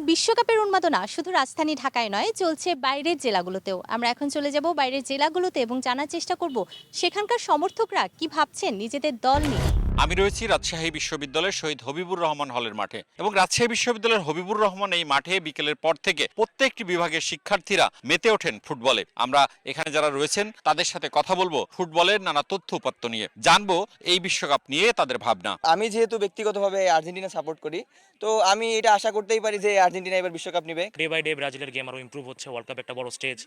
বিশ্বকাপের উন্মাদনা শুধু রাজধানী ঢাকায় নয়, চলছে বাইরের জেলাগুলোতেও। আমরা এখন চলে যাব বাইরের জেলাগুলোতে এবং জানার চেষ্টা করব সেখানকার সমর্থকরা কি ভাবছেন নিজেদের দল নিয়ে। আমি রয়েছি রাজশাহী বিশ্ববিদ্যালয়ের শহীদ হবিবুর রহমান হলের মাঠে এবং রাজশাহী বিশ্ববিদ্যালয়ের হবিবুর রহমান এই মাঠে বিকেলের পর থেকে প্রত্যেকটি বিভাগের শিক্ষার্থীরা মেতে ওঠেন ফুটবলে। আমরা এখানে যারা রয়েছেন তাদের সাথে কথা বলবো ফুটবলের নানা তথ্য উপাত্ত নিয়ে, জানবো এই বিশ্বকাপ নিয়ে তাদের ভাবনা। আমি যেহেতু ব্যক্তিগতভাবে আর্জেন্টিনা সাপোর্ট করি, তো আমি এটা আশা করতেই পারি যে আর্জেন্টিনা এবার বিশ্বকাপ নেবে। ডে বাই ডে ব্রাজিলের গেম আরও ইমপ্রুভ হচ্ছে। ওয়ার্ল্ড কাপ একটা বড় stage,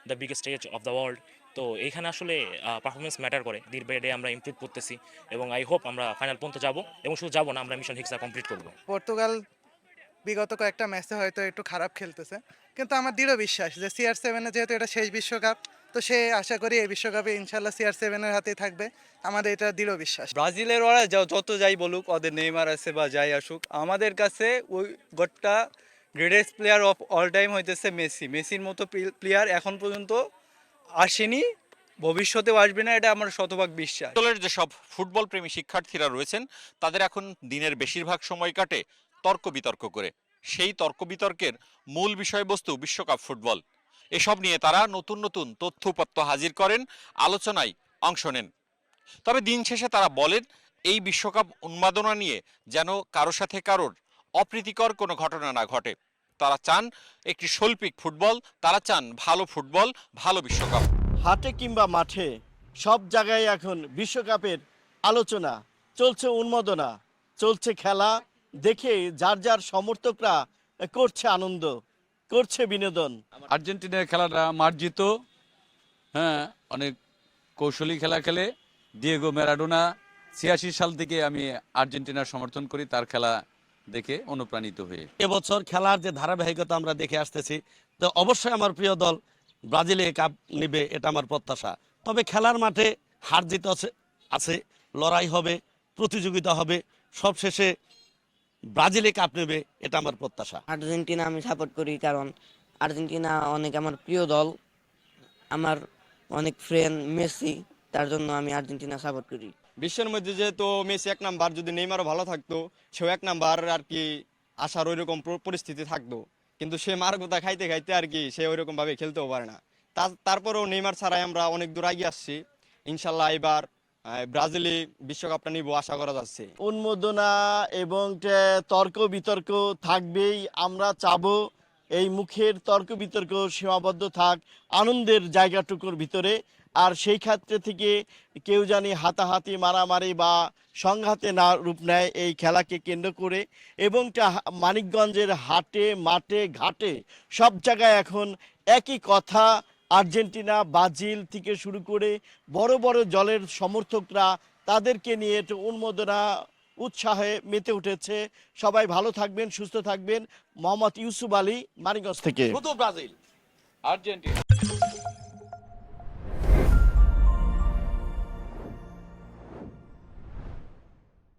the biggest stage of the world. তো এইখানে আসলে পারফরমেন্স ম্যাটার করে। ডে বাই ডে আমরা ইমপ্রুভ করতেছি এবং আই হোপ আমরা ফাইনাল পর্যন্ত যাবো, এবং শুধু যাবো না, আমরা মিশন হিক্সা কমপ্লিট করবো। পর্তুগাল বিগত কয়েকটা ম্যাচে হয়তো একটু খারাপ খেলতেছে, কিন্তু আমার দৃঢ় বিশ্বাস যে CR7 যেহেতু এটা শেষ বিশ্বকাপ, তো সে আশা করি এই বিশ্বকাপে ইনশাল্লাহ CR7 এর হাতেই থাকবে। আমাদের এটা দৃঢ় বিশ্বাস। ব্রাজিলের ওরা যত যাই বলুক, ওদের নেইমার আছে বা যাই আসুক, আমাদের কাছে ওই গোটটা greatest player of all time হইতেছে মেসি। মেসির মতো প্লেয়ার এখন পর্যন্ত আসেনি, ভবিষ্যতেও আসবে না, এটা আমার শতভাগ বিশ্বাস। দলের যেসব ফুটবল প্রেমী শিক্ষার্থীরা রয়েছেন তাদের এখন দিনের বেশিরভাগ সময় কাটে তর্ক বিতর্ক করে। সেই তর্ক বিতর্কের মূল বিষয়বস্তু বিশ্বকাপ ফুটবল। এসব নিয়ে তারা নতুন নতুন তথ্য উপাত্ত হাজির করেন, আলোচনায় অংশ নেন। তবে দিন শেষে তারা বলেন এই বিশ্বকাপ উন্মাদনা নিয়ে যেন কারো সাথে কারোর অপ্রীতিকর কোনো ঘটনা না ঘটে। তারা চান একটি শৈল্পিক ফুটবল, তারা চান ভালো ফুটবল, ভালো বিশ্বকাপ। হাটে কিংবা মাঠে সব জায়গায় এখন বিশ্বকাপের আলোচনা চলছে, উন্মাদনা চলছে, খেলা দেখে যার যার সমর্থকরা করছে আনন্দ, করছে বিনোদন। আর্জেন্টিনার খেলাটা মার্জিত, হ্যাঁ, অনেক কৌশলী খেলা খেলে ডিয়েগো ম্যারাডোনা। 86 সাল থেকে আমি আর্জেন্টিনার সমর্থন করি, তার খেলা দেখে অনুপ্রাণিত হয়ে। এবছর খেলার যে ধারাবাহিকতা আমরা দেখে আসতেছি, তো অবশ্যই আমার প্রিয় দল ব্রাজিলে কাপ নেবে, এটা আমার প্রত্যাশা। তবে খেলার মাঠে হার জিত আছে, লড়াই হবে, প্রতিযোগিতা হবে, সবশেষে ব্রাজিলে কাপ নেবে, এটা আমার প্রত্যাশা। আর্জেন্টিনা আমি সাপোর্ট করি, কারণ আর্জেন্টিনা অনেক আমার প্রিয় দল, আমার অনেক ফ্রেন্ড মেসি, তার জন্য আমি আর্জেন্টিনা সাপোর্ট করি। বিশ্বের মধ্যে যেহেতু মেসি এক নাম্বার, যদি নেইমারও ভালো থাকতো সেও এক নাম্বার আর কি আসার ওইরকম পরিস্থিতি থাকতো, কিন্তু সে মার গোতা খাইতে খাইতে আর কি সে ওইরকম ভাবে খেলতেও পারে না। তারপরেও নেইমার ছাড়াই আমরা অনেক দূর এগিয়ে আসছি। ইনশাল্লাহ এবার ব্রাজিলে বিশ্বকাপটা নিব আশা করা যাচ্ছে। উন্মাদনা এবং তর্ক বিতর্ক থাকবেই। আমরা চাবো এই মুখের তর্ক বিতর্ক সীমাবদ্ধ থাক আনন্দের জায়গাটুকুর ভিতরে, আর সেই ক্ষেত্রে থেকে কেউ জানি হাতাহাতি, মারামারি বা সংঘাতে না রূপ নেয় এই খেলাকে কেন্দ্র করে। এবং মানিকগঞ্জের হাটে মাঠে ঘাটে সব জায়গায় এখন একই কথা, আর্জেন্টিনা ব্রাজিল থেকে শুরু করে বড় বড় দলের সমর্থকরা তাদেরকে নিয়ে একটু উন্মাদনা উৎসাহে মেতে উঠেছে। সবাই ভালো থাকবেন, সুস্থ থাকবেন। মোহাম্মদ ইউসুফ আলী, মানিকগঞ্জ থেকে। শুধু ব্রাজিল, আর্জেন্টিনা।